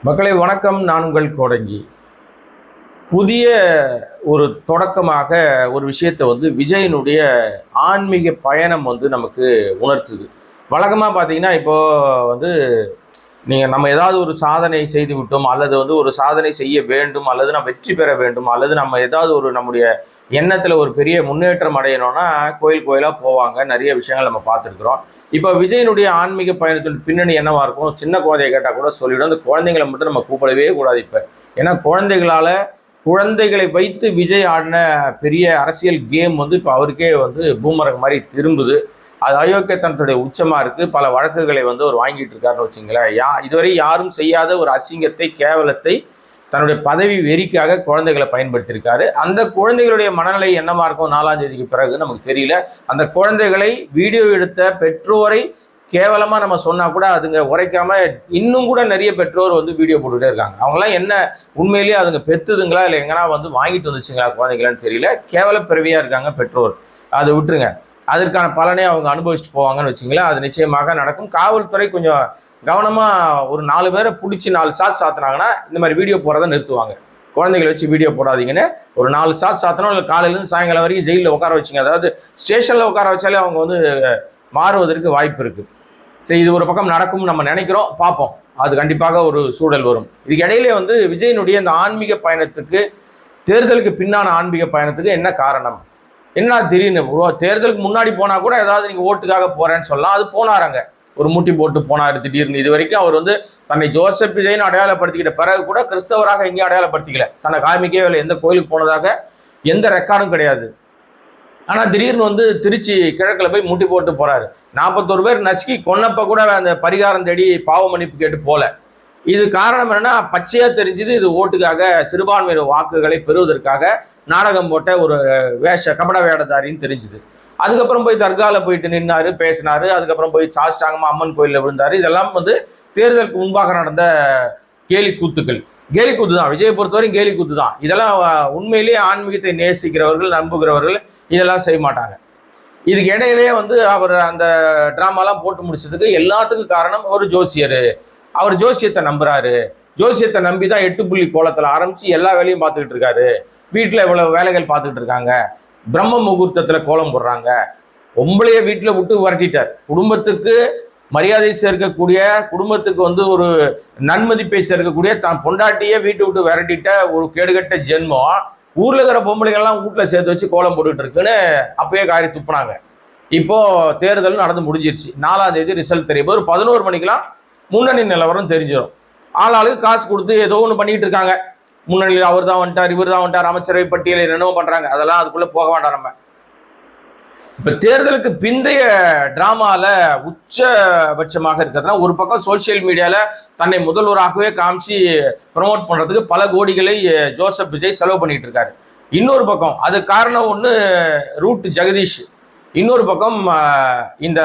மக்களை வணக்கம். நான் உங்கள் கோடங்கி. புதிய ஒரு தொடக்கமாக ஒரு விஷயத்தை விஜயனுடைய ஆன்மீக பயணம் நமக்கு உணர்த்துது. வழக்கமாக பார்த்தீங்கன்னா இப்போ வந்து நீங்கள் நம்ம ஏதாவது ஒரு சாதனை செய்து விட்டோம், அல்லது ஒரு சாதனை செய்ய வேண்டும், அல்லது நம்ம வெற்றி பெற வேண்டும், அல்லது நம்ம ஏதாவது ஒரு நம்முடைய எண்ணத்தில் ஒரு பெரிய முன்னேற்றம் அடையணும்னா கோயில் கோயிலாக போவாங்க. நிறைய விஷயங்கள் நம்ம பார்த்துருக்குறோம். இப்போ விஜயனுடைய ஆன்மீக பயணத்தின் பின்னணி என்னவா இருக்கும்? சின்ன குழந்தைய கேட்டால் கூட சொல்லிவிடும். அந்த குழந்தைங்களை மட்டும் நம்ம கூப்பிடவே கூடாது இப்போ. ஏன்னா குழந்தைகளை வைத்து விஜய் ஆடின பெரிய அரசியல் கேம் இப்போ அவருக்கே பூமரங் மாதிரி திரும்புது. அது அயோக்கியத்தனத்துடைய உச்சமாக இருக்குது. பல வழக்குகளை அவர் வாங்கிட்டு இருக்காருன்னு வச்சுங்களேன். இதுவரை யாரும் செய்யாத ஒரு அசிங்கத்தை, கேவலத்தை தன்னுடைய பதவி வெறிக்காக குழந்தைகளை பயன்படுத்தியிருக்காரு. அந்த குழந்தைகளுடைய மனநிலை என்னமா இருக்கும் 4ஆம் தேதிக்கு பிறகு நமக்கு தெரியல. அந்த குழந்தைகளை வீடியோ எடுத்த பெற்றோரை கேவலமா நம்ம சொன்னா கூட அதுங்க உரைக்காம இன்னும் கூட நிறைய பெற்றோர் வீடியோ போட்டுட்டே இருக்காங்க. அவங்களாம் என்ன உண்மையிலேயே அதுங்க பெத்துதுங்களா இல்லை எங்கன்னா வாங்கிட்டு வந்துச்சுங்களா குழந்தைகளான்னு தெரியல. கேவல பிறவியா இருக்காங்க பெற்றோர். அதை விட்டுருங்க. அதற்கான பலனே அவங்க அனுபவிச்சுட்டு போவாங்கன்னு வச்சுங்களேன். அது நிச்சயமாக நடக்கும். காவல்துறை கொஞ்சம் கவனமாக ஒரு 4 பேரை பிடிச்சி 4 ஷாட் சாத்தினாங்கன்னா இந்த மாதிரி வீடியோ போடுறத நிறுத்துவாங்க. குழந்தைகளை வச்சு வீடியோ போடாதீங்கன்னு ஒரு 4 ஷாட் சாத்தணும். இல்லை காலையிலேருந்து சாயங்காலம் வரைக்கும் ஜெயிலில் உட்கார வச்சுங்க. அதாவது ஸ்டேஷனில் உட்கார வச்சாலே அவங்க மாறுவதற்கு வாய்ப்பு இருக்குது. சரி, இது ஒரு பக்கம் நடக்கும்னு நம்ம நினைக்கிறோம், பார்ப்போம். அது கண்டிப்பாக ஒரு சூழல் வரும். இதுக்கு இடையிலே விஜயனுடைய இந்த ஆன்மீக பயணத்துக்கு, தேர்தலுக்கு பின்னான ஆன்மீக பயணத்துக்கு என்ன காரணம்? என்ன திடீர்னு தேர்தலுக்கு முன்னாடி போனால் கூட ஏதாவது நீங்கள் ஓட்டுக்காக போகிறேன்னு சொல்லலாம். அது போனாராங்க, ஒரு மூட்டி போட்டு போனார் திடீர்னு. இது வரைக்கும் அவர் தன்னை ஜோசப் விஜய்னு அடையாளப்படுத்திக்கிட்ட பிறகு கூட கிறிஸ்தவராக எங்கேயும் அடையாளப்படுத்திக்கல. தன்னை காமிக்கவே இல்லை. எந்த கோயிலுக்கு போனதாக எந்த ரெக்கார்டும் கிடையாது. ஆனால் திடீர்னு திருச்சி கிழக்கில் போய் மூட்டி போட்டு போறாரு. 41 பேர் நசுக்கி கொன்னப்ப கூட அந்த பரிகாரம் தேடி பாவ மன்னிப்பு கேட்டு போல. இது காரணம் என்னன்னா, பச்சையா தெரிஞ்சுது இது ஓட்டுக்காக, சிறுபான்மையினர் வாக்குகளை பெறுவதற்காக நாடகம் போட்ட ஒரு கபட வேடதாரின்னு தெரிஞ்சுது. அதுக்கப்புறம் போய் தர்காவில் போயிட்டு நின்னாரு, பேசினாரு. அதுக்கப்புறம் போய் சாஷ்டாங்கமா அம்மன் கோயிலில் விழுந்தாரு. இதெல்லாம் தேர்தலுக்கு முன்பாக நடந்த கேலி கூத்துக்கள். கேலி கூத்து தான், விஜயை பொறுத்தவரைக்கும் கேலி கூத்து தான். இதெல்லாம் உண்மையிலேயே ஆன்மீகத்தை நேசிக்கிறவர்கள், நம்புகிறவர்கள் இதெல்லாம் செய்ய மாட்டாங்க. இதுக்கு இடையிலேயே அவர் அந்த டிராமாலாம் போட்டு முடிச்சதுக்கு எல்லாத்துக்கும் காரணம் ஒரு ஜோசியர். அவர் ஜோசியத்தை நம்புறாரு. ஜோசியத்தை நம்பி தான் 8 புள்ளி கோலத்தில் ஆரம்பிச்சு எல்லா வேலையும் பார்த்துக்கிட்டு இருக்காரு. வீட்டில் இவ்வளவு வேலைகள் பார்த்துக்கிட்டு இருக்காங்க. பிரம்ம முகூர்த்தத்தில் கோலம் போடுறாங்க. பொம்பளைய வீட்டில் விட்டு விரட்டிட்டார். குடும்பத்துக்கு மரியாதை சேர்க்கக்கூடிய, குடும்பத்துக்கு ஒரு நன்மதிப்பை சேர்க்கக்கூடிய தான் பொண்டாட்டியே வீட்டை விட்டு விரட்டிட்ட ஒரு கேடுகட்ட ஜென்மம் ஊர்ல இருக்கிற பொம்பளைகள்லாம் வீட்டில் சேர்த்து வச்சு கோலம் போட்டுட்டு இருக்குன்னு அப்பயே காரி துப்புனாங்க. இப்போ தேர்தல் நடந்து முடிஞ்சிருச்சு. 4ஆம் தேதி ரிசல்ட் தெரியும். ஒரு 11 மணிக்கெல்லாம் முன்னணி நிலவரம் தெரிஞ்சிடும். ஆளாளுக்கு காசு கொடுத்து ஏதோ ஒன்று பண்ணிட்டு இருக்காங்க. முன்னணியில் அவர் தான் வந்துட்டார், இவர் தான் வந்துட்டார், அமைச்சரவை பட்டியலை என்னவோ பண்றாங்க. அதெல்லாம் அதுக்குள்ள போக வேண்டாம். நம்ம இப்ப தேர்தலுக்கு பிந்தைய டிராமால உச்சபட்சமாக இருக்கிறதுனா, ஒரு பக்கம் சோசியல் மீடியால தன்னை முதல்வராகவே காமிச்சு ப்ரமோட் பண்றதுக்கு பல கோடிகளை ஜோசப் விஜய் செலவு பண்ணிட்டு இருக்காரு. இன்னொரு பக்கம் அது காரணம் ஒன்று ரூட் ஜெகதீஷ், இன்னொரு பக்கம் இந்த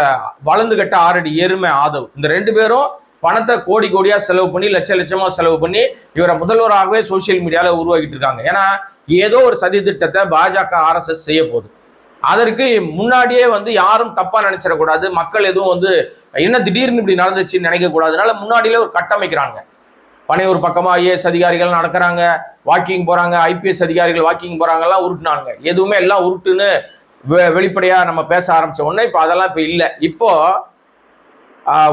வளர்ந்து கட்ட 6 அடி எருமை ஆதவ். இந்த 2 பேரும் பணத்தை கோடி கோடியா செலவு பண்ணி, லட்சமா செலவு பண்ணி இவரை முதல்வராகவே சோசியல் மீடியால உருவாக்கிட்டு இருக்காங்க. ஏன்னா ஏதோ ஒரு சதி திட்டத்தை பாஜக RSS செய்ய போகுது. அதற்கு முன்னாடியே யாரும் தப்பா நினைச்சிடக்கூடாது. மக்கள் எதுவும் என்ன திடீர்னு இப்படி நடந்துச்சுன்னு நினைக்க கூடாதுனால முன்னாடியிலே ஒரு கட்டமைக்கிறாங்க. பனையூர் பக்கமா IAS அதிகாரிகள் நடக்கிறாங்க, வாக்கிங் போறாங்க, IPS அதிகாரிகள் வாக்கிங் போறாங்கலாம் உருட்டுனாங்க. எதுவுமே எல்லாம் உருட்டுன்னு வெளிப்படையா நம்ம பேச ஆரம்பிச்ச உடனே இப்போ அதெல்லாம் இப்போ இல்லை. இப்போ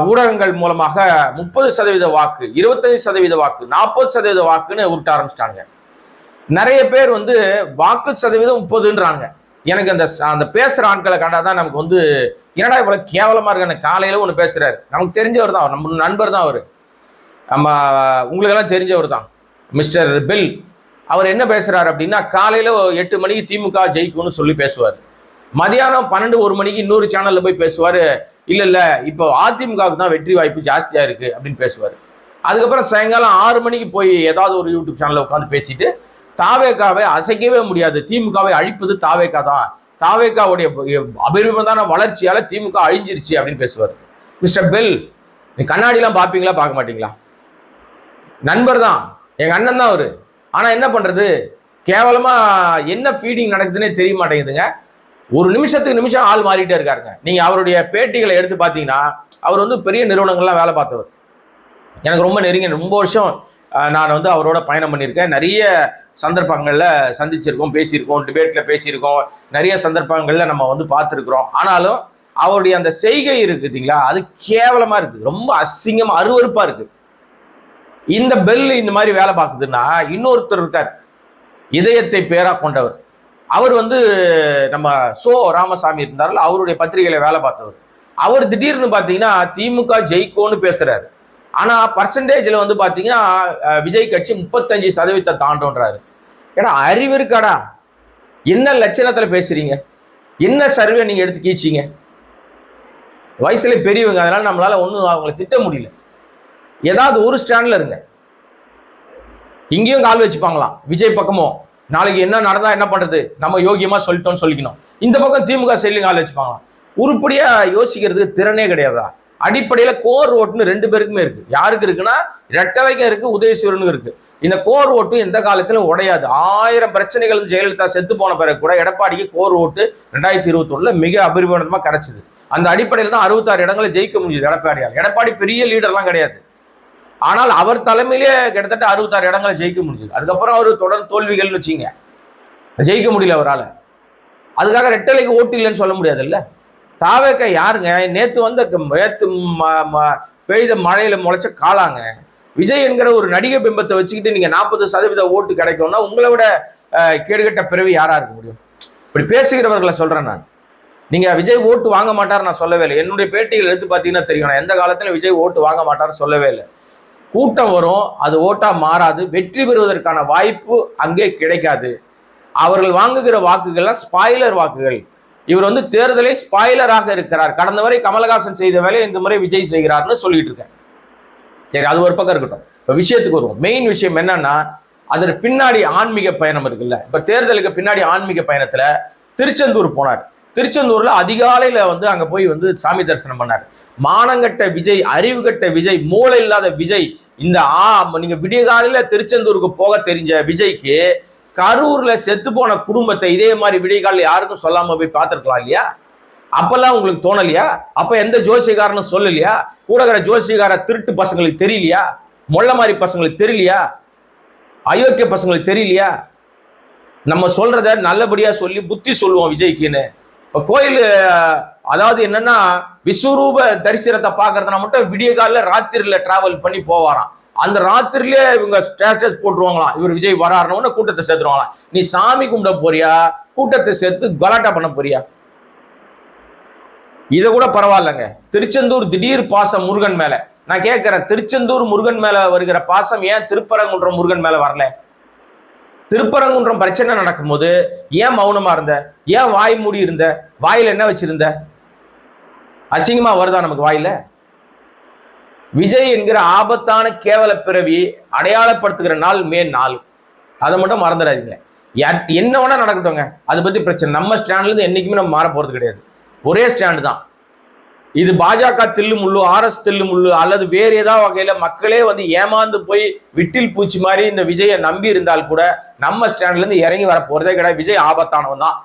ஊடகங்கள் மூலமாக 30% வாக்கு, 25% வாக்கு, 40% வாக்குன்னு உருட்ட ஆரம்பிச்சிட்டாங்க. நிறைய பேர் வாக்கு சதவீதம் 30ன்றாங்க. எனக்கு அந்த பேசுற ஆட்களை கண்டாதான் நமக்கு என்னடா இவ்வளவு கேவலமா இருக்கு. காலையில ஒன்று பேசுறாரு, நமக்கு தெரிஞ்சவர் தான், நம்ம நண்பர் தான் அவரு, நம்ம உங்களுக்கெல்லாம் தெரிஞ்சவர் தான், மிஸ்டர் பெல். அவர் என்ன பேசுறாரு அப்படின்னா, காலையில 8 மணிக்கு திமுக ஜெயிக்கும்னு சொல்லி பேசுவார். மதியானம் 12-1 மணிக்கு இன்னொரு சேனல்ல போய் பேசுவாரு, இல்ல இப்போ அதிமுகவுக்கு தான் வெற்றி வாய்ப்பு ஜாஸ்தியா இருக்கு அப்படின்னு பேசுவார். அதுக்கப்புறம் சாயங்காலம் 6 மணிக்கு போய் ஏதாவது ஒரு யூடியூப் சேனல்ல உட்காந்து பேசிட்டு தாவேக்காவை அசைக்கவே முடியாது, திமுகவை அழிப்பது தாவேக்கா தான், தாவேக்காவுடைய அபரிமிதமான வளர்ச்சியால திமுக அழிஞ்சிருச்சு அப்படின்னு பேசுவார். மிஸ்டர் பெல், நீ கண்ணாடிலாம் பார்ப்பீங்களா, பார்க்க மாட்டீங்களா? நண்பர் தான், எங்க அண்ணன் தான் அவரு. ஆனா என்ன பண்றது, கேவலமா என்ன ஃபீடிங் நடக்குதுன்னே தெரிய மாட்டேங்குதுங்க. ஒரு நிமிஷத்துக்கு நிமிஷம் ஆள் மாறிட்டே இருக்காருங்க. நீங்க அவருடைய பேட்டிகளை எடுத்து பார்த்தீங்கன்னா, அவர் பெரிய நிறுவனங்கள்லாம் வேலை பார்த்தவர். எனக்கு ரொம்ப நெருங்கிய, ரொம்ப வருஷம் நான் வந்து அவரோட பயணம் பண்ணியிருக்கேன். நிறைய சந்தர்ப்பங்களில் சந்திச்சிருக்கோம், பேசியிருக்கோம், டிபேட்டில் பேசியிருக்கோம், நிறைய சந்தர்ப்பங்களில் நம்ம வந்து பார்த்துருக்குறோம். ஆனாலும் அவருடைய அந்த செய்கை இருக்குதுங்களா, அது கேவலமாக இருக்குது, ரொம்ப அசிங்கமாக அருவருப்பாக இருக்குது. இந்த பெல் இந்த மாதிரி வேலை பார்க்குதுன்னா இன்னொருத்தர் இருக்கார், இதயத்தை பேரா கொண்டவர். அவர் வந்து நம்ம ராமசாமி இருந்தார்கள், அவருடைய பத்திரிகையில வேலை பார்த்தவர். அவர் திடீர்னு பார்த்தீங்கன்னா திமுக ஜெயிக்கும்னு பேசுறாரு. ஆனா பர்சன்டேஜ்ல வந்து பார்த்தீங்கன்னா விஜய் கட்சி 35% தாண்டோன்றாரு. ஏன்னா அறிவு இருக்காடா? என்ன லட்சணத்துல பேசுறீங்க? என்ன சர்வே நீங்க எடுத்து கீச்சிங்க? வயசுல பெரியவங்க, அதனால நம்மளால ஒன்றும் அவங்களை திட்ட முடியல. ஏதாவது ஒரு ஸ்டாண்ட்ல இருங்க. இங்கேயும் கால் வச்சுப்பாங்களாம் விஜய் பக்கமும். நாளைக்கு என்ன நடந்தா என்ன பண்றது, நம்ம யோகியமா சொல்லிட்டோம்னு சொல்லிக்கணும். இந்த பக்கம் திமுக சைட்லையும் கால் வச்சுப்பாங்களாம். உருப்படியா யோசிக்கிறதுக்கு திறனே கிடையாதா? அடிப்படையில கோர் ஓட்டுன்னு 2 பேருக்குமே இருக்கு. யாருக்கு இருக்குன்னா ரெட்டலைக்கும் இருக்கு, உதயசூரனுக்கு இருக்கு. இந்த கோர் ஓட்டு எந்த காலத்திலும் உடையாது. 1000 பிரச்சனைகள் ஜெயலலிதா செத்து போன பிறகு கூட எடப்பாடிக்கு கோர் ஓட்டு 2021 மிக அபரிமாணமா கிடைச்சது. அந்த அடிப்படையில் தான் 66 இடங்களை ஜெயிக்க முடியுது எடப்பாடியால். எடப்பாடி பெரிய லீடர்லாம் கிடையாது, ஆனால் அவர் தலைமையிலே கிட்டத்தட்ட 66 இடங்களை ஜெயிக்க முடியுது. அதுக்கப்புறம் அவர் தொடர் தோல்விகள்னு வச்சுங்க, ஜெயிக்க முடியல அவரால். அதுக்காக ரெட்டலைக்கு ஓட்டு இல்லைன்னு சொல்ல முடியாது இல்ல. தாவேக்க யாருங்க? நேத்து பெய்த மழையில முளைச்ச காலாங்க. விஜய் என்கிற ஒரு நடிகை பிம்பத்தை வச்சுக்கிட்டு நீங்க 40% ஓட்டு கிடைக்கும்னா உங்களை விட கேடுகட்ட பிறவி யாரா இருக்க முடியும்? இப்படி பேசுகிறவர்களை சொல்றேன் நான். நீங்க விஜய் ஓட்டு வாங்க மாட்டார் நான் சொல்லவே இல்லை. என்னுடைய பேட்டிகள் எடுத்து பார்த்தீங்கன்னா தெரியும், நான் எந்த காலத்துல விஜய் ஓட்டு வாங்க மாட்டார்னு சொல்லவே இல்லை. கூட்டம் வரும், அது ஓட்டா மாறாது. வெற்றி பெறுவதற்கான வாய்ப்பு அங்கே கிடைக்காது. அவர்கள் வாங்குகிற வாக்குகள்லாம் ஸ்பாய்லர் வாக்குகள். இவர் வந்து தேர்தலை ஸ்பாய்லராக இருக்கிறார். கடந்த முறை கமலஹாசன் செய்த வேலையை இந்த முறை விஜய் செய்கிறார்னு சொல்லிட்டு இருக்கேன். சரி, அது ஒரு பக்கம் இருக்கட்டும். இப்ப விஷயத்துக்கு வருவோம். மெயின் விஷயம் என்னன்னா, அதற்கு பின்னாடி ஆன்மீக பயணம் இருக்குல்ல. இப்ப தேர்தலுக்கு பின்னாடி ஆன்மீக பயணத்துல திருச்செந்தூர் போனார். திருச்செந்தூர்ல அதிகாலையில வந்து அங்க போய் வந்து சாமி தரிசனம் பண்ணார். மானங்கட்ட விஜய், அறிவு கட்ட விஜய், மூளை இல்லாத விஜய். இந்த நீங்க விடிய காலையில திருச்செந்தூருக்கு போக தெரிஞ்ச விஜய்க்கு கரூர்ல செத்து போன குடும்பத்தை இதே மாதிரி விடிய காலையில் யாருக்கும் சொல்லாம போய் பார்த்துருக்கலாம் இல்லையா? அப்பெல்லாம் உங்களுக்கு தோணலையா? அப்ப எந்த ஜோசியக்காரன்னு சொல்லலையா? கூடகிற ஜோசியக்கார திருட்டு பசங்களுக்கு தெரியலையா? மொள்ள மாதிரி பசங்களுக்கு தெரியலையா? அயோக்கிய பசங்களுக்கு தெரியலையா? நம்ம சொல்றத நல்லபடியா சொல்லி புத்தி சொல்லுவோம் விஜய்க்குன்னு. இப்ப கோயில் அதாவது என்னன்னா, விஸ்வரூப தரிசனத்தை பாக்குறதுனா மட்டும் விடிய காலில் ராத்திரில டிராவல் பண்ணி போவாராம். அந்த ராத்திரிலே இவங்க ஸ்டேட்டஸ் போட்டுருவாங்களாம், இவர் விஜய் வராருன்னு கூட்டத்தை சேர்த்துருவாங்களாம். நீ சாமி கும்பிட போறியா, கூட்டத்தை சேர்த்து கலாட்டா பண்ண போறியா? இதை கூட பரவாயில்லைங்க. திருச்செந்தூர் திடீர் பாசம் முருகன் மேல. நான் கேட்கிறேன், திருச்செந்தூர் முருகன் மேல வருகிற பாசம் ஏன் திருப்பரங்குன்றம் முருகன் மேல வரல? திருப்பரங்குன்றம் பிரச்சனை நடக்கும்போது ஏன் மௌனமா இருந்த? ஏன் வாய் மூடி இருந்த? வாயில என்ன வச்சிருந்த? அசிங்கமா வருதா நமக்கு வாயில? விஜய் என்கிற ஆபத்தான கேவல பிறவி அடையாளப்படுத்துகிற நாள் மே 4. அதை மட்டும் மறந்துடாதீங்க. என்ன வேணா நடக்கட்டுங்க, அதை பத்தி பிரச்சனை. நம்ம ஸ்டாண்ட்ல இருந்து என்னைக்குமே நம்ம மாற போறது கிடையாது. ஒரே ஸ்டாண்டு தான். இது பாஜக தில்லு முள்ளு, RS தில்லு முள்ளு, அல்லது வேறு ஏதாவது வகையில மக்களே வந்து ஏமாந்து போய் விட்டில் பூச்சி மாதிரி இந்த விஜயை நம்பி இருந்தால் கூட நம்ம ஸ்டாண்ட்ல இருந்து இறங்கி வர போறதே கிடையாது. விஜய் ஆபத்தானவன் தான்,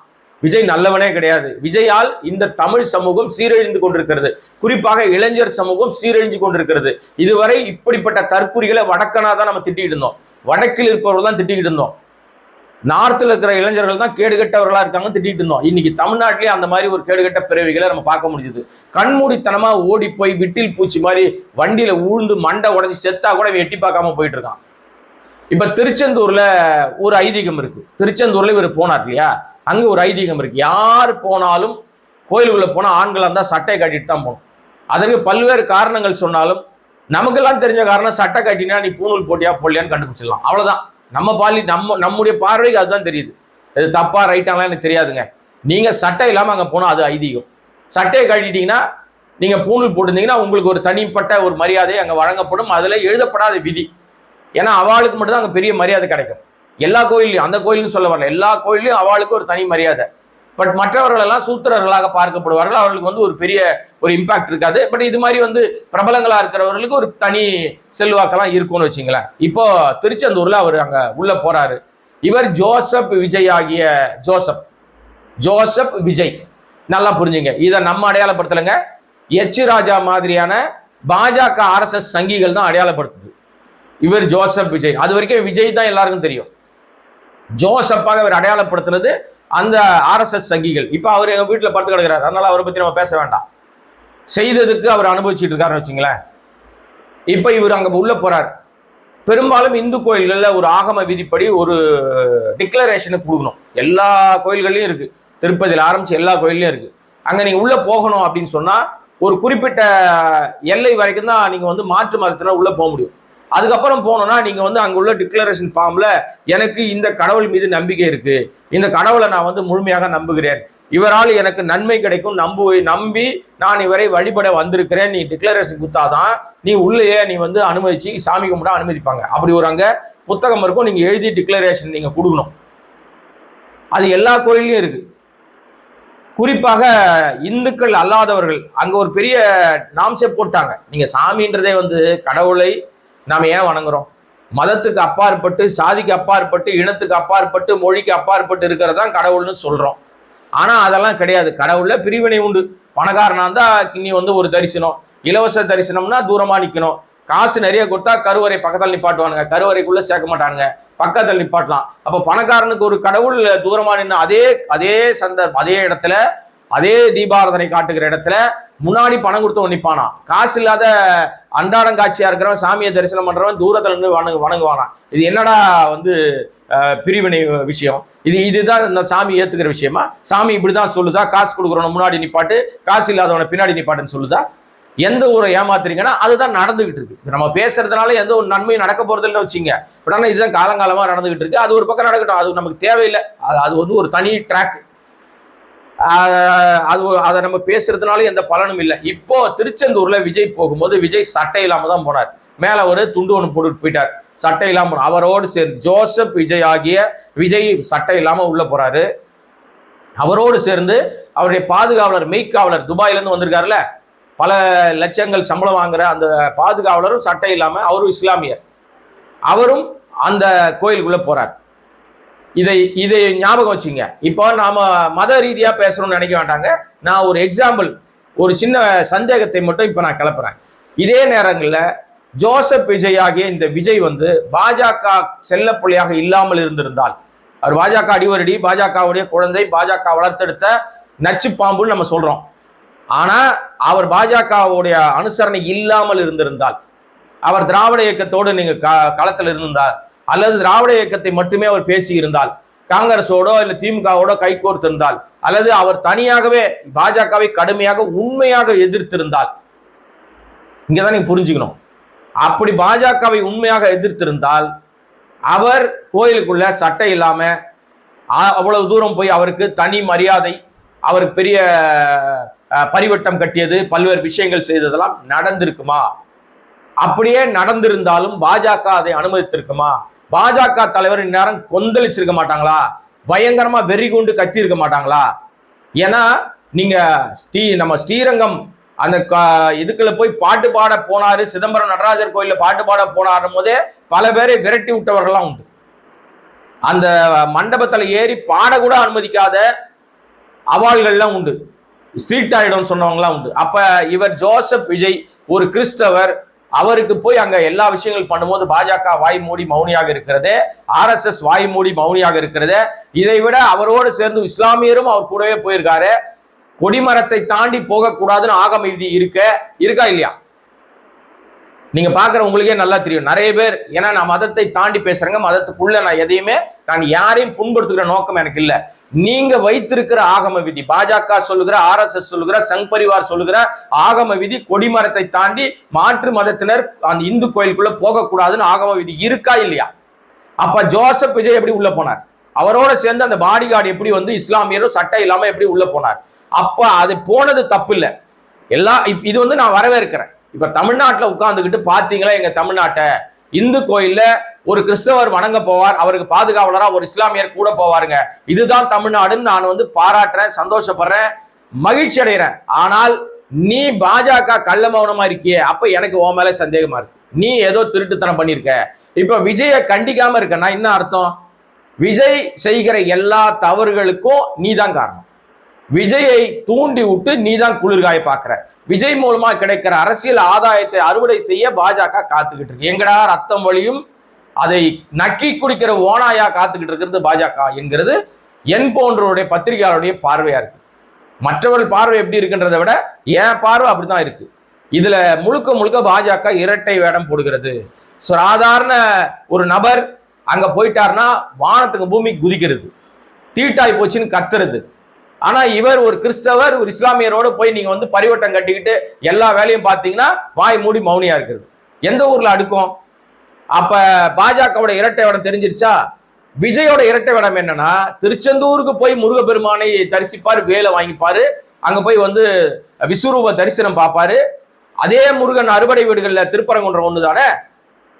விஜய் நல்லவனே கிடையாது. விஜயால் இந்த தமிழ் சமூகம் சீரழிந்து கொண்டிருக்கிறது. குறிப்பாக இளைஞர் சமூகம் சீரழிஞ்சு கொண்டிருக்கிறது. இதுவரை இப்படிப்பட்ட தற்குறிகளை வடக்கனா தான் நம்ம திட்டிக்கிட்டு இருந்தோம், வடக்கில் இருப்பவர்கள் தான் திட்டிக்கிட்டு இருந்தோம், நார்த்தில் இருக்கிற இளைஞர்கள் தான் கேடுகட்டவர்களா இருக்காங்க திட்டிட்டு இருந்தோம். இன்னைக்கு தமிழ்நாட்டிலேயே அந்த மாதிரி ஒரு கேடுகட்ட பிறவிகளை நம்ம பார்க்க முடியுது. கண்மூடித்தனமா ஓடி போய் விட்டில் பூச்சி மாதிரி வண்டியில ஊழ்ந்து மண்டை உடஞ்சி செத்தா கூட எட்டி பார்க்காம போயிட்டு இருக்கான். இப்ப திருச்செந்தூர்ல ஒரு ஐதீகம் இருக்கு. திருச்செந்தூர்ல இவர் போனார் இல்லையா, அங்க ஒரு ஐதீகம் இருக்கு. யார் போனாலும் கோயிலுக்குள்ள போனா ஆண்களா இருந்தா சட்டை கட்டிட்டு தான் போகணும். அதற்கு பல்வேறு காரணங்கள் சொன்னாலும் நமக்கெல்லாம் தெரிஞ்ச காரணம், சட்டை கட்டினா நீ பூணூல் போட்டியா போடலையான்னு கண்டுபிடிச்சிடலாம், அவ்வளவுதான். நம்முடைய பார்வைக்கு அதுதான் தெரியுது. இது தப்பா ரைட்டாலாம் எனக்கு தெரியாதுங்க. நீங்க சட்டை இல்லாம அங்க போனா அது ஐதீகம். சட்டையை கட்டிட்டீங்கன்னா, நீங்க பூணூல் போட்டிருந்தீங்கன்னா உங்களுக்கு ஒரு தனிப்பட்ட ஒரு மரியாதை அங்க வழங்கப்படும். அதுல எழுதப்படாத விதி. ஏன்னா அவளுக்கு மட்டும்தான் அங்க பெரிய மரியாதை கிடைக்கும். எல்லா கோயிலையும், அந்த கோயில்னு சொல்ல வரல, எல்லா கோயிலையும் அவளுக்கு ஒரு தனி மரியாதை. பட் மற்றவர்கள் எல்லாம் சூத்திரர்களாக பார்க்கப்படுவார்கள். அவர்களுக்கு வந்து ஒரு பெரிய ஒரு இம்பாக்ட் இருக்காது. பட் இது மாதிரி வந்து பிரபலங்களா இருக்கிறவர்களுக்கு ஒரு தனி செல்வாக்கெல்லாம் இருக்கும்னு வச்சுங்களேன். இப்போ திருச்செந்தூர்ல அவர் அங்க உள்ள போறாரு. இவர் ஜோசப் விஜய் ஆகிய ஜோசப் விஜய், நல்லா புரிஞ்சுங்க. இதை நம்ம அடையாளப்படுத்தலைங்க, எச் ராஜா மாதிரியான பாஜக RSS சங்கிகள் தான் அடையாளப்படுத்துது. இவர் ஜோசப் விஜய். அது வரைக்கும் விஜய் தான் எல்லாருக்கும் தெரியும். ஜோசப்பாக அவர் அடையாளப்படுத்துறது அந்த ஆர்எஸ்எஸ் சங்கிகள். இப்ப அவர் எங்க வீட்டுல படுத்து கிடக்கிறார், அதனால அவரை பத்தி நம்ம பேச வேண்டாம். செய்ததுக்கு அவர் அனுபவிச்சுட்டு இருக்காருன்னு வச்சுங்களேன். இப்ப இவர் அங்க உள்ள போறார். பெரும்பாலும் இந்து கோயில்கள்ல ஒரு ஆகம விதிப்படி ஒரு டிக்ளரேஷனுக்கு கொடுக்கணும். எல்லா கோயில்கள்லயும் இருக்கு, திருப்பதியில் ஆரம்பிச்சு எல்லா கோயிலையும் இருக்கு. அங்க நீங்க உள்ள போகணும் அப்படின்னு சொன்னா ஒரு குறிப்பிட்ட எல்லை வரைக்கும் தான் நீங்க வந்து மாற்று மதத்தினர் உள்ள போக முடியும். அதுக்கப்புறம் போனோம்னா நீங்க வந்து அங்க உள்ள டிக்ளரேஷன் ஃபார்ம்ல எனக்கு இந்த கடவுள் மீது நம்பிக்கை இருக்கு, இந்த கடவுளை நான் வந்து முழுமையாக நம்புகிறேன், இவரால் எனக்கு நன்மை கிடைக்கும் நம்பி நான் இவரை வழிபட வந்திருக்கிறேன், நீ டிக்ளரேஷன் கொடுத்தாதான் நீ உள்ளேயே நீ வந்து அனுமதிச்சு சாமி கும்பிட அனுமதிப்பாங்க. அப்படி ஒரு அங்க புத்தகம் இருக்கும், நீங்க எழுதி டிக்ளரேஷன் நீங்க கொடுக்கணும். அது எல்லா கோயிலையும் இருக்கு. குறிப்பாக இந்துக்கள் அல்லாதவர்கள் அங்க ஒரு பெரிய நாம்சே போட்டாங்க. நீங்க சாமின்றதே வந்து கடவுளை நாம ஏன் வணங்குறோம்? மதத்துக்கு அப்பாற்பட்டு, சாதிக்கு அப்பாற்பட்டு, இனத்துக்கு அப்பாற்பட்டு, மொழிக்கு அப்பாற்பட்டு இருக்கிறதான் கடவுள்னு சொல்றோம். ஆனா அதெல்லாம் கிடையாது. கடவுள்ல பிரிவினை உண்டு. பணக்காரனா இருந்தா நீ வந்து ஒரு தரிசனம், இலவச தரிசனம்னா தூரமா நிக்கணும், காசு நிறைய கொடுத்தா கருவறை பக்கத்தில் நிப்பாட்டுவானுங்க, கருவறைக்குள்ள சேர்க்க மாட்டானுங்க, பக்கத்தில் நிப்பாட்டலாம். அப்ப பணக்காரனுக்கு ஒரு கடவுள் தூரமா நின்று அதே சந்தர்ப்பம் அதே இடத்துல அதே தீபாராதனை காட்டுகிற இடத்துல முன்னாடி பணம் கொடுத்து நிப்பானா. காசு இல்லாத அன்றாடம் காட்சியா இருக்கிறவன் சாமியை தரிசனம் பண்றவன் தூரத்துல இருந்து வணங்குவானா. இது என்னடா வந்து பிரிவினை விஷயம்? இதுதான் இந்த சாமி ஏத்துக்கிற விஷயமா? சாமி இப்படிதான் சொல்லுதா? காசு கொடுக்குறவன முன்னாடி நிப்பாட்டு, காசு இல்லாதவனை பின்னாடி நிப்பாட்டுன்னு சொல்லுதா? எந்த ஊரை ஏமாத்துறீங்கன்னா அதுதான் நடந்துகிட்டு இருக்கு. நம்ம பேசுறதுனால எந்த ஒரு நன்மையும் நடக்க போறது இல்லை வச்சுங்க. பட் இதுதான் காலங்காலமா நடந்துகிட்டு இருக்கு. அது ஒரு பக்கம் நடக்கட்டும், அது நமக்கு தேவையில்லை. அது வந்து ஒரு தனி ட்ராக். அதை நம்ம பேசுறதுனால எந்த பலனும் இல்லை. இப்போ திருச்செந்தூர்ல விஜய் போகும்போது விஜய் சட்டை இல்லாம தான் போனார். மேல ஒரு துண்டு ஒன்று போட்டுட்டு போயிட்டார், சட்டை இல்லாம போனார். அவரோடு சேர்ந்து ஜோசப் விஜய் ஆகிய விஜய் சட்டை இல்லாம உள்ள போறாரு. அவரோடு சேர்ந்து அவருடைய பாதுகாவலர், மெய்க்காவலர், துபாயில இருந்து வந்திருக்காருல்ல, பல லட்சங்கள் சம்பளம் வாங்குற அந்த பாதுகாவலரும் சட்டை இல்லாம, அவரும் இஸ்லாமியர், அவரும் அந்த கோயிலுக்குள்ள போறார். இதை ஞாபகம் வச்சுங்க. இப்போ நாம மத ரீதியா பேசணும்னு நினைக்க வேண்டாங்க. நான் ஒரு எக்ஸாம்பிள், ஒரு சின்ன சந்தேகத்தை மட்டும் இப்ப நான் கிளப்புறேன். இதே நேரங்களில் ஜோசப் விஜய் ஆகிய இந்த விஜய் வந்து பாஜக செல்லப்பிள்ளையாக இல்லாமல் இருந்திருந்தால், அவர் பாஜக அடிவரடி, பாஜகவுடைய குழந்தை, பாஜக வளர்த்தெடுத்த நச்சு பாம்புன்னு நம்ம சொல்றோம். ஆனா அவர் பாஜகவுடைய அனுசரணை இல்லாமல் இருந்திருந்தால், அவர் திராவிட இயக்கத்தோடு நீங்க களத்தில் இருந்திருந்தால், அல்லது திராவிட இயக்கத்தை மட்டுமே அவர் பேசி இருந்தால், காங்கிரஸோட இல்ல திமுகவோட கைகோர்த்து இருந்தால், அல்லது அவர் தனியாகவே பாஜகவை கடுமையாக உண்மையாக எதிர்த்திருந்தால், இங்கதான் நீங்க புரிஞ்சுக்கணும். அப்படி பாஜகவை உண்மையாக எதிர்த்திருந்தால் அவர் கோயிலுக்குள்ள சட்டை இல்லாம அவ்வளவு தூரம் போய் அவருக்கு தனி மரியாதை, அவருக்கு பெரிய பரிவட்டம் கட்டியது, பல்வேறு விஷயங்கள் செய்ததெல்லாம் நடந்திருக்குமா? அப்படியே நடந்திருந்தாலும் பாஜக அதை அனுமதித்திருக்குமா? பாஜக தலைவர் இந்நேரம் கொந்தளிச்சிருக்க மாட்டாங்களா? பயங்கரமா வெறி கொண்டு கத்தி இருக்க மாட்டாங்களா? ஏன்னா நீங்க நம்ம ஸ்ரீரங்கம் அந்த இதுக்குள்ள போய் பாட்டு பாட போனாரு, சிதம்பரம் நடராஜர் கோயில்ல பாட்டு பாட போனாரும் போதே பல பேரை விரட்டி விட்டவர்கள்லாம் உண்டு. அந்த மண்டபத்துல ஏறி பாட கூட அனுமதிக்காத அவாள்கள்லாம் உண்டு, ஸ்ட்ரீட் ஆயிடும் சொன்னவங்கலாம் உண்டு. அப்ப இவர் ஜோசப் விஜய் ஒரு கிறிஸ்தவர், அவருக்கு போய் அங்க எல்லா விஷயங்கள் பண்ணும்போது பாஜக வாய் மூடி மௌனியாக இருக்கிறது, ஆர்எஸ்எஸ் வாய் மூடி மௌனியாக இருக்கிறது. இதை விட அவரோடு சேர்ந்து இஸ்லாமியரும் அவர் கூடவே போயிருக்காரு. கொடிமரத்தை தாண்டி போகக்கூடாதுன்னு ஆகம விதி இருக்கா இல்லையா? நீங்க பாக்குற உங்களுக்கே நல்லா தெரியும். நிறைய பேர், ஏன்னா நான் மதத்தை தாண்டி பேசுறேங்க, மதத்துக்குள்ள நான் எதையுமே நான் யாரையும் புண்படுத்துகிற நோக்கம் எனக்கு இல்லை. நீங்க வைத்திருக்கிற ஆகம விதி, பாஜக சொல்லுகிற, ஆர்எஸ்எஸ் சொல்லுகிற, சங் பரிவார் சொல்லுகிற ஆகம விதி கொடிமரத்தை தாண்டி மாற்று மதத்தினர் அந்த இந்து கோயிலுக்குள்ள போகக்கூடாதுன்னு ஆகம விதி இருக்கா இல்லையா? அப்ப ஜோசப் விஜய் எப்படி உள்ள போனார்? அவரோட சேர்ந்து அந்த பாடிகார்டு எப்படி வந்து இஸ்லாமியரும் சட்டை இல்லாம எப்படி உள்ள போனார்? அப்ப அது போனது தப்பு இல்லை. இது வந்து நான் வரவேற்கிறேன். இப்ப தமிழ்நாட்டில் உட்கார்ந்துக்கிட்டு பாத்தீங்களா, எங்க தமிழ்நாட்டை இந்து கோயில்ல ஒரு கிறிஸ்தவர் வணங்க போவார், அவருக்கு பாதுகாவலரா ஒரு இஸ்லாமியர் கூட போவாருங்க. இதுதான் தமிழ்நாடுன்னு நான் வந்து பாராட்டுறேன், சந்தோஷப்படுறேன், மகிழ்ச்சி அடைகிறேன். ஆனால் நீ பாஜக கள்ள மௌனமா இருக்கியே, அப்ப எனக்கு உன் மேல சந்தேகமா இருக்கு. நீ ஏதோ திருட்டுத்தனம் பண்ணிருக்க. இப்ப விஜய கண்டிக்காம இருக்க, நான் என்ன அர்த்தம்? விஜய் செய்கிற எல்லா தவறுகளுக்கும் நீதான் காரணம். விஜயை தூண்டி விட்டு நீதான் குளிர்காய பாக்குற. விஜய் மூலமா கிடைக்கிற அரசியல் ஆதாயத்தை அறுவடை செய்ய பாஜக காத்துக்கிட்டு இருக்கு. எங்கடா ரத்தம் வழியும் அதை நக்கி குடிக்கிற ஓனாயா காத்துக்கிட்டு இருக்கிறது பாஜக என்கிறது என் போன்றவருடைய பத்திரிகையாளருடைய பார்வையா இருக்கு. மற்றவர்கள் பார்வை எப்படி இருக்குன்றதை விட என் பார்வை அப்படிதான் இருக்கு. இதுல முழுக்க முழுக்க பாஜக இரட்டை வேடம் போடுகிறது. சாதாரண ஒரு நபர் அங்க போயிட்டாருன்னா வானத்துக்கு பூமிக்கு குதிக்கிறது, தீட்டாய் போச்சுன்னு கத்துறது. ஆனா இவர் ஒரு கிறிஸ்தவர், ஒரு இஸ்லாமியரோடு போய் நீங்க வந்து பரிவட்டம் கட்டிக்கிட்டு எல்லா வேலையும் பார்த்தீங்கன்னா வாய் மூடி மௌனியா இருக்கிறது. எந்த ஊர்ல அடுக்கும்? அப்ப பாஜகவோட இரட்டை வேடம் தெரிஞ்சிருச்சா? விஜயோட இரட்டை வேடம் என்னன்னா, திருச்செந்தூருக்கு போய் முருகப்பெருமானை தரிசிப்பாரு, வேலை வாங்கிப்பாரு, அங்க போய் வந்து விஸ்வரூப தரிசனம் பார்ப்பாரு. அதே முருகன் அறுபடை வீடுகள்ல திருப்பரங்குன்றம் ஒண்ணுதானே.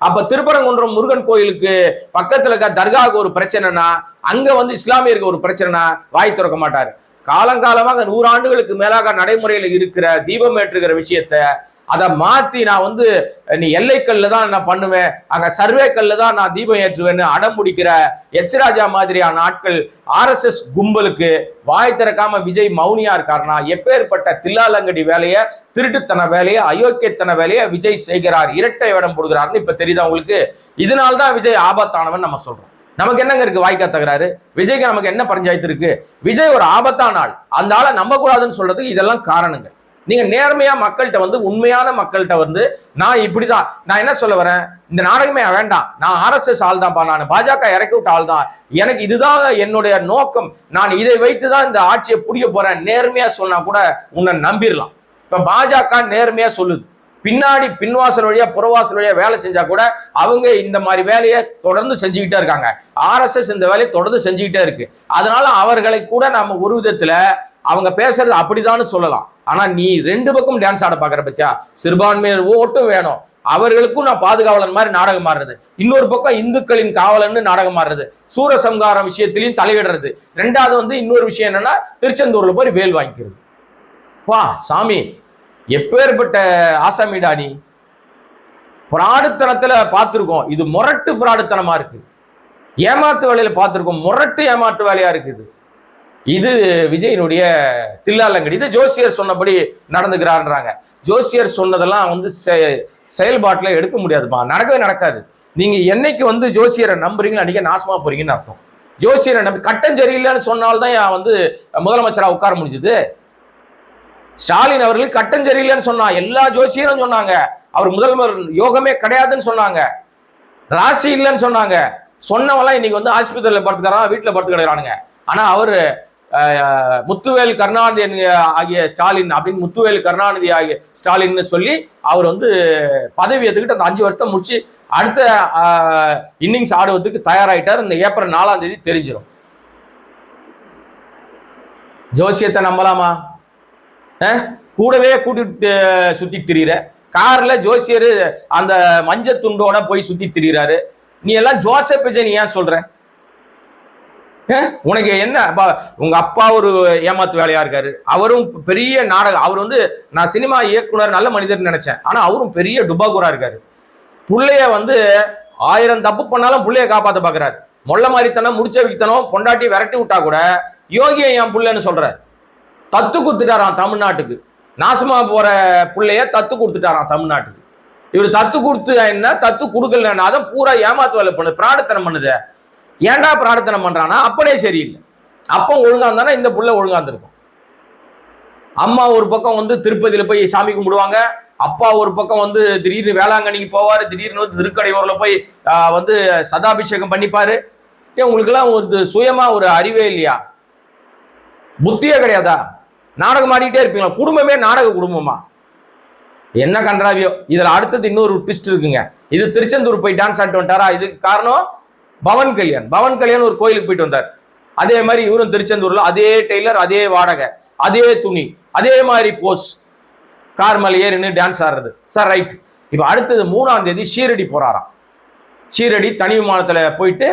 அப்ப திருப்பரங்குன்றம் முருகன் கோயிலுக்கு பக்கத்துல இருக்க தர்காவுக்கு ஒரு பிரச்சனைனா, அங்க வந்து இஸ்லாமியருக்கு ஒரு பிரச்சனைனா வாய் திறக்க மாட்டாரு. காலங்காலமாக 100 ஆண்டுகளுக்கு மேலாக நடைமுறையில இருக்கிற தீபம் ஏற்றுகிற விஷயத்த அதை மாத்தி நான் வந்து நீ எல்லைக்கல்ல தான் நான் பண்ணுவேன், அங்க சர்வே கல்ல தான் நான் தீபம் ஏற்றுவேன்னு அடம் பிடிக்கிற எச்ராஜா மாதிரியான ஆட்கள் RSS கும்பலுக்கு வாய் திறக்காம விஜய் மௌனியா இருக்காருன்னா, எப்பேற்பட்ட தில்லாலங்கடி வேலையை, திருட்டுத்தன வேலையை, அயோக்கியத்தன வேலையை விஜய் செய்கிறார், இரட்டை வேடம் போடுகிறாருன்னு இப்ப தெரியுதா உங்களுக்கு? இதனால்தான் விஜய் ஆபத்தானவன் நம்ம சொல்றோம். நமக்கு என்னங்க இருக்கு வாய்க்கா தகராறு? விஜய்க்கு நமக்கு என்ன பஞ்சாயத்து இருக்கு? விஜய் ஒரு ஆபத்தான ஆள், அந்த ஆளை நம்ப கூடாதுன்னு சொல்றதுக்கு இதெல்லாம் காரணங்கள். நீங்க நேர்மையா மக்கள்கிட்ட வந்து, உண்மையான மக்கள்கிட்ட வந்து, நான் இப்படிதான், நான் என்ன சொல்ல வரேன், இந்த நாடகமே வேண்டாம், நான் RSS ஆள் தான்ப்பா, நான் பாஜக இறக்கி விட்ட ஆள் தான், எனக்கு இதுதான் என்னுடைய நோக்கம், நான் இதை வைத்துதான் இந்த ஆட்சியை புடிக்க போறேன், நேர்மையா சொன்னா கூட உன்னை நம்பிடலாம். இப்ப பாஜக நேர்மையா சொல்லுது, பின்னாடி பின்வாசல் வழியா புறவாசல் வழியா வேலை செஞ்சா கூட அவங்க இந்த மாதிரி வேலையை தொடர்ந்து செஞ்சுக்கிட்டே இருக்காங்க. RSS இந்த வேலையை தொடர்ந்து செஞ்சுக்கிட்டே இருக்கு. அதனால அவர்களை கூட நம்ம ஒரு விதத்துல அவங்க பேசுறது அப்படிதான் சொல்லலாம். ஆனா நீ ரெண்டு பக்கம் டான்ஸ் ஆட பாக்குற பத்தியா, சிறுபான்மையினர் ஓட்டும் வேணும், அவர்களுக்கும் நான் பாதுகாவலன் மாதிரி நாடகம் ஆடுறது, இன்னொரு பக்கம் இந்துக்களின் காவலன்னு நாடகம் ஆடுறது, சூரசம்காரம் விஷயத்திலையும் தலையிடுறது. ரெண்டாவது வந்து இன்னொரு விஷயம் என்னன்னா, திருச்செந்தூர்ல போய் வேல் வாங்கிக்கிறது. வா சாமி, எப்பேற்பட்ட ஆசாமிடா நீ! பிராடுத்தனத்துல பார்த்திருக்கோம், இது முரட்டு பிராடுத்தனமா இருக்கு. ஏமாத்து வேலையில பார்த்திருக்கோம், முரட்டு ஏமாற்று வேலையா இருக்குது. இது விஜயனுடைய தில்லாலங்கடி. இது ஜோசியர் சொன்னபடி நடந்துக்கிறான்றாங்க. ஜோசியர் சொன்னதெல்லாம் வந்து செயல்பாட்டில் எடுக்க முடியாதுமா, நடக்கவே நடக்காது. நீங்க என்னைக்கு வந்து ஜோசியரை நம்புறீங்களோ அன்னைக்கு நாசமா போறீங்கன்னு அர்த்தம். ஜோசியரை நம்பி கட்டம் சரியில்லைன்னு சொன்னால்தான் வந்து முதலமைச்சரா உட்கார முடிஞ்சது. ஸ்டாலின் அவர்கள் கட்டம் சரியில்லைன்னு சொன்னா, எல்லா ஜோசியரும் சொன்னாங்க, அவர் முதல்வர் யோகமே கிடையாதுன்னு சொன்னாங்க, ராசி இல்லைன்னு சொன்னாங்க. சொன்னவெல்லாம் இன்னைக்கு வந்து ஆஸ்பத்திரியில் படுத்துக்கிறான், வீட்டுல படுத்து கிடக்குறானுங்க. ஆனா அவரு முத்துவேல் கருணாநிதி ஆகிய ஸ்டாலின் அப்படின்னு, முத்துவேல் கருணாநிதி ஆகிய ஸ்டாலின்னு சொல்லி அவர் வந்து பதவி ஏற்றுக்கிட்டு அந்த 5 வருஷத்தை முடிச்சு அடுத்த இன்னிங்ஸ் ஆடுவதற்கு தயாராயிட்டார். இந்த ஏப்ரல் 4ஆம் தேதி தெரிஞ்சிடும். ஜோசியத்தை நம்பலாமா? கூடவே கூட்டிட்டு சுத்தி திரியிற, கார்ல ஜோசியர் அந்த மஞ்சள் துண்டோட போய் சுத்தி திரியிறாரு. நீ எல்லாம் ஜோசப் விஜய் ஏன் சொல்ற? உனக்கு என்ன? உங்க அப்பா ஒரு ஏமாத்து வேலையா இருக்காரு, அவரும் பெரிய நாடகம், அவர் வந்து நான் சினிமா இயக்குனர் நல்ல மனிதர் நினைச்சேன், ஆனா அவரும் பெரிய டுபாகுரா இருக்காரு. புள்ளைய வந்து 1000 தப்பு பண்ணாலும் புள்ளைய காப்பாத்த பாக்குறாரு. மொள்ள மாதிரித்தனம், முடிச்ச வைத்தனம், பொண்டாட்டி விரட்டி விட்டா கூட யோகியை என் புள்ளைன்னு சொல்றாரு. தத்து கொடுத்துட்டாராம் தமிழ்நாட்டுக்கு, நாசமா போற புள்ளைய தத்து கொடுத்துட்டாராம் தமிழ்நாட்டுக்கு. இவர் தத்து கொடுத்து என்ன, தத்து கொடுக்கலன்னா அதை பூரா ஏமாத்து வேலை பண்ணு, பிராடத்தனம் பண்ணுது. ஏன்டா பிரார்த்தனை பண்றானா? அப்பனே சரியில்லை, அப்போ ஒழுங்கா இருந்தானா இந்த புள்ள ஒழுங்கா இருந்திருக்கும். அம்மா ஒரு பக்கம் வந்து திருப்பதியில போய் சாமி கும்பிடுவாங்க, அப்பா ஒரு பக்கம் வந்து திடீர்னு வேளாங்கண்ணிக்கு போவாரு, திடீர்னு வந்து திருக்கடையூர்ல போய் வந்து சதாபிஷேகம் பண்ணிப்பாரு. உங்களுக்கு எல்லாம் ஒரு சுயமா ஒரு அறிவே இல்லையா? புத்தியே கிடையாதா? நாடகம் ஆடிக்கிட்டே இருப்பீங்களா? குடும்பமே நாடக குடும்பமா? என்ன கன்றாவியோ. இதுல அடுத்தது இன்னொரு ட்விஸ்ட் இருக்குங்க. இது திருச்செந்தூர் போய் டான்ஸ் ஆடிட்டு வந்துட்டாரா? இதுக்கு காரணம் பவன் கல்யாண். பவன் கல்யாண் ஒரு கோயிலுக்கு போயிட்டு வந்தார். அதே மாதிரி இவரும் திருச்செந்தூர்ல அதே டெய்லர், அதே வாடகை, அதே துணி, அதே மாதிரி போஸ், கார் மேல ஏறின்னு டான்ஸ் ஆடுறது. Sir right. இப்ப அடுத்தது 3ஆம் தேதி ஷீரடி போறாராம். ஷீரடி தனி விமானத்துல போயிட்டு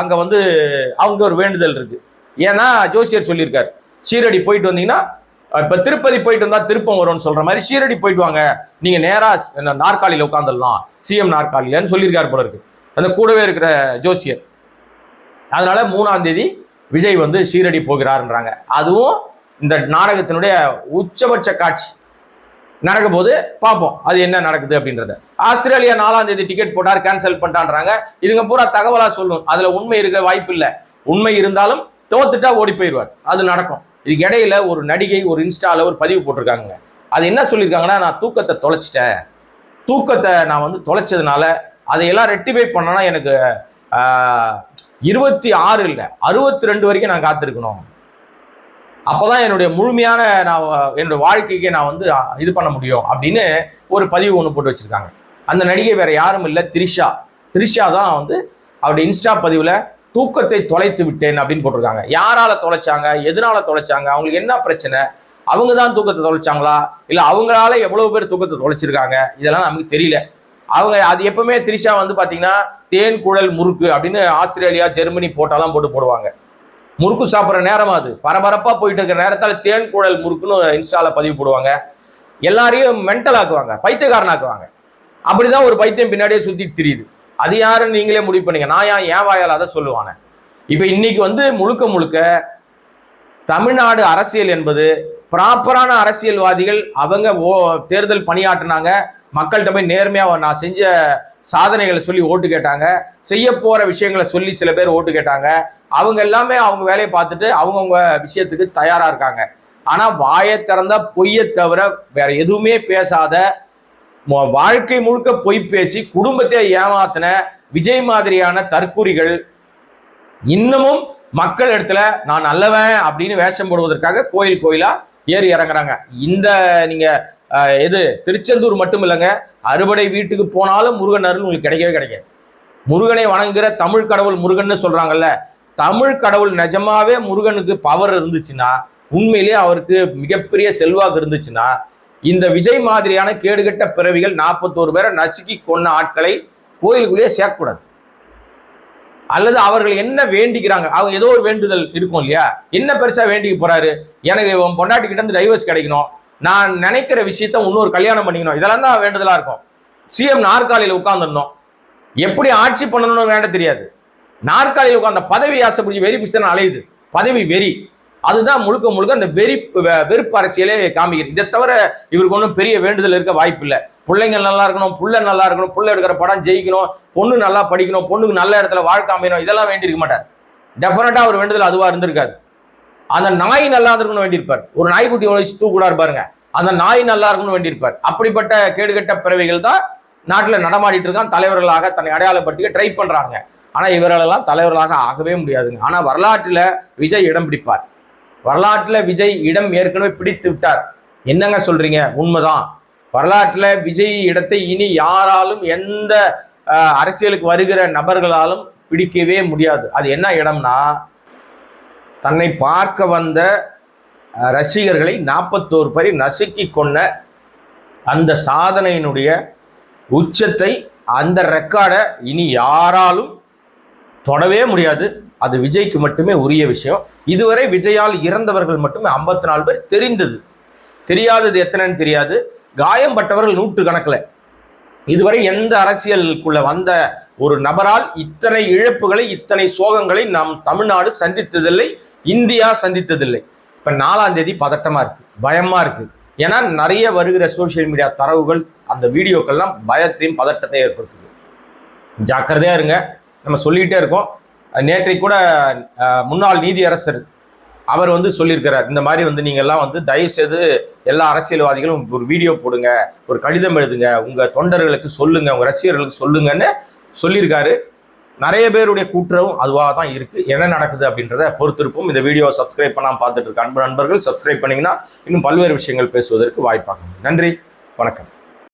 அங்க வந்து அவங்க ஒரு வேண்டுதல் இருக்கு. ஏன்னா ஜோசியர் சொல்லியிருக்காரு, ஷீரடி போயிட்டு வந்தீங்கன்னா, இப்ப திருப்பதி போயிட்டு வந்தா திருப்பம் வரும்னு சொல்ற மாதிரி ஷீரடி போயிட்டு வாங்க, நீங்க நேரா நாற்காலியில உட்காந்துடலாம், சிஎம் நாற்காலியிலன்னு சொல்லியிருக்காரு போல இருக்கு அந்த கூடவே இருக்கிற ஜோசியர். அதனால 3ஆம் தேதி விஜய் வந்து ஷீரடி போகிறாருன்றாங்க. அதுவும் இந்த நாடகத்தினுடைய உச்சபட்ச காட்சி நடக்க போது பார்ப்போம் அது என்ன நடக்குது அப்படின்றத. ஆஸ்திரேலியா 4ஆம் தேதி டிக்கெட் போட்டார், கேன்சல் பண்ணிட்டான்றாங்க. இதுங்க பூரா தகவலா சொல்லணும், அதுல உண்மை இருக்க வாய்ப்பு இல்லை. உண்மை இருந்தாலும் தோத்துட்டா ஓடி போயிடுவார், அது நடக்கும். இதுக்கு இடையில ஒரு நடிகை ஒரு இன்ஸ்டால ஒரு பதிவு போட்டிருக்காங்க. அது என்ன சொல்லியிருக்காங்கன்னா, நான் தூக்கத்தை தொலைச்சிட்டேன், தூக்கத்தை நான் வந்து தொலைச்சதுனால அதையெல்லாம் ரெக்டிஃபை பண்ணனா எனக்கு 26 இல்லை 62 வரைக்கும் நான் காத்திருக்கணும், அப்போதான் என்னுடைய முழுமையான என்னுடைய வாழ்க்கைக்கு நான் வந்து இது பண்ண முடியும் அப்படின்னு ஒரு பதிவு ஒன்று போட்டு வச்சிருக்காங்க. அந்த நடிகை வேற யாரும் இல்லை, திரிஷா தான் வந்து அவருடைய இன்ஸ்டா பதிவில் தூக்கத்தை தொலைத்து விட்டேன் அப்படின்னு போட்டிருக்காங்க. யாரால தொலைச்சாங்க, எதனால தொலைச்சாங்க, அவங்களுக்கு என்ன பிரச்சனை, அவங்க தான் தூக்கத்தை தொலைச்சாங்களா, இல்லை அவங்களால எவ்வளவு பேர் தூக்கத்தை தொலைச்சிருக்காங்க, இதெல்லாம் நமக்கு தெரியல. அவங்க அது எப்பவுமே திரிஷா வந்து பார்த்தீங்கன்னா தேன் குழல் முறுக்கு அப்படின்னு ஆஸ்திரேலியா ஜெர்மனி போட்டாலாம் போடுவாங்க. முறுக்கு சாப்பிட்ற நேரமா அது பரபரப்பாக போயிட்டு இருக்கிற நேரத்தால் தேன் குழல் முறுக்குன்னு இன்ஸ்டால பதிவு போடுவாங்க. எல்லாரையும் மென்டல் ஆக்குவாங்க, பைத்தியக்காரனாக்குவாங்க. அப்படிதான் ஒரு பைத்தியம் பின்னாடியே சுத்திட்டு தெரியுது. அது யாருன்னு நீங்களே முடிவு பண்ணீங்க. நான் ஏன் வாயால் அதை சொல்லுவானே. இப்போ இன்னைக்கு வந்து முழுக்க தமிழ்நாடு அரசியல் என்பது ப்ராப்பரான அரசியல்வாதிகள் அவங்க தேர்தல் பணியாற்றினாங்க, மக்கள்கிட்ட போய் நேர்மையாக நான் செஞ்ச சாதனைகளை சொல்லி ஓட்டு கேட்டாங்க, செய்ய போற விஷயங்களை சொல்லி சில பேர் ஓட்டு கேட்டாங்க. அவங்க எல்லாமே அவங்க வேலையை பார்த்துட்டு அவங்கவுங்க விஷயத்துக்கு தயாரா இருக்காங்க. ஆனா வாயை திறந்தா பொய்யை தவிர வேற எதுவுமே பேசாத, வாழ்க்கை முழுக்க பொய் பேசி குடும்பத்தை ஏமாத்தின விஜய் மாதிரியான தற்குறிகள் இன்னமும் மக்கள் இடத்துல நான் நல்லவன் அப்படின்னு வேஷம் போடுவதற்காக கோயிலா ஏறி இறங்குறாங்க. இந்த நீங்க திருச்செந்தூர் மட்டும் இல்லைங்க, அறுபடை வீட்டுக்கு போனாலும் முருகன் அருள் உங்களுக்கு கிடைக்கவே கிடைக்காது. முருகனை வணங்குகிற தமிழ் கடவுள் முருகன்னு சொல்றாங்கல்ல, தமிழ் கடவுள் நிஜமாவே முருகனுக்கு பவர் இருந்துச்சுன்னா, உண்மையிலேயே அவருக்கு மிகப்பெரிய செல்வாக்கு இருந்துச்சுன்னா, இந்த விஜய் மாதிரியான கேடுகட்ட பிறவிகள் 41 பேரை நசுக்கி கொன்ன ஆட்களை கோயிலுக்குள்ளேயே சேர்க்கக்கூடாது. அல்லது அவர்கள் என்ன வேண்டிக்கிறாங்க, அவங்க ஏதோ ஒரு வேண்டுதல் இருக்கும் இல்லையா, என்ன பெருசா வேண்டிக்க போறாரு, எனக்கு பொண்டாட்டிக்கிட்ட இருந்து டைவர்ஸ் கிடைக்கணும், நான் நினைக்கிற விஷயத்த இன்னொரு கல்யாணம் பண்ணிக்கணும், இதெல்லாம் தான் வேண்டுதலா இருக்கும். சிஎம் நாற்காலியில் உட்கார்ந்துடணும், எப்படி ஆட்சி பண்ணணும்னு வேண்ட தெரியாது, நாற்காலியில் உட்கார்ந்த பதவி ஆசைப்பிடிச்சு வெறி பிடிச்சா அலையுது, பதவி வெறி. அதுதான் முழுக்க அந்த வெறுப்பு அரசியலே காமிக்கிறது. இதை தவிர இவருக்கு ஒன்றும் பெரிய வேண்டுதல் இருக்க வாய்ப்பு இல்லை. பிள்ளைங்க நல்லா இருக்கணும், புள்ள நல்லா இருக்கணும், புள்ள எடுக்கிற படம் ஜெயிக்கணும், பொண்ணு நல்லா படிக்கணும், பொண்ணுக்கு நல்ல இடத்துல வாழ்க்கை அமையணும், இதெல்லாம் வேண்டியிருக்க மாட்டார். டெஃபினட்டா ஒரு வேண்டுதல் அதுவா இருந்திருக்காது. அந்த நாய் நல்லா இருக்கணும்னு வேண்டியிருப்பார். ஒரு நாய்க்குட்டி வச்சு தூக்கூடாரு பாருங்க, அந்த நாய் நல்லா இருக்கணும்னு வேண்டியிருப்பார். அப்படிப்பட்ட கேடுகட்ட பிறவிகள் தான் நாட்டில் நடமாடிட்டு இருக்கான். தலைவர்களாக தன்னை அடையாளப்படுத்திக்க ட்ரை பண்றாங்க. ஆனா இவர்களெல்லாம் தலைவர்களாக ஆகவே முடியாதுங்க. ஆனா வரலாற்றில் விஜய் இடம் பிடிப்பார். வரலாற்றில் விஜய் இடம் ஏற்கனவே பிடித்து விட்டார். என்னங்க சொல்றீங்க? உண்மைதான். வரலாற்றில் விஜய் இடத்தை இனி யாராலும் எந்த அரசியலுக்கு வருகிற நபர்களாலும் பிடிக்கவே முடியாது. அது என்ன இடம்னா, தன்னை பார்க்க வந்த ரசிகர்களை 41 பேரை நசுக்கி கொண்ட அந்த சாதனையினுடைய உச்சத்தை, அந்த ரெக்கார்டை இனி யாராலும் தொடவே முடியாது. அது விஜய்க்கு மட்டுமே உரிய விஷயம். இதுவரை விஜயால் இறந்தவர்கள் மட்டுமே 54 பேர் தெரிந்தது. தெரியாதது எத்தனைன்னு தெரியாது. காயம்பட்டவர்கள் 100 கணக்கில். இதுவரை எந்த அரசியலுக்குள்ள வந்த ஒரு நபரால் இத்தனை இழப்புகளை, இத்தனை சோகங்களை நம் தமிழ்நாடு சந்தித்ததில்லை, இந்தியா சந்தித்ததில்லை. இப்ப 4ஆம் தேதி பதட்டமா இருக்கு, பயமா இருக்கு. ஏன்னா நிறைய வருகிற சோசியல் மீடியா தரவுகள், அந்த வீடியோக்கள்லாம் பயத்தையும் பதட்டத்தையும் ஏற்படுத்துது. ஜாக்கிரதையா இருங்க. நம்ம சொல்லிக்கிட்டே இருக்கோம். நேற்றைக்கு கூட முன்னாள் நீதியரசர் அவர் சொல்லியிருக்கிறார், இந்த மாதிரி நீங்க எல்லாம் தயவு செய்து எல்லா அரசியல்வாதிகளும் ஒரு வீடியோ போடுங்க, ஒரு கடிதம் எழுதுங்க, உங்க தொண்டர்களுக்கு சொல்லுங்க, உங்க ரசிகர்களுக்கு சொல்லுங்கன்னு சொல்லியிருக்காரு. நிறைய பேருடைய கூற்றவும் அதுவாக தான் இருக்கு. என்ன நடக்குது அப்படின்றத பொறுத்திருப்போம். இந்த வீடியோவை சப்ஸ்கிரைப் பண்ணாமல் பார்த்துட்டு இருக்க அன்பு நண்பர்கள் சப்ஸ்கிரைப் பண்ணீங்கன்னா இன்னும் பல்வேறு விஷயங்கள் பேசுவதற்கு வாய்ப்பாகும். நன்றி, வணக்கம்.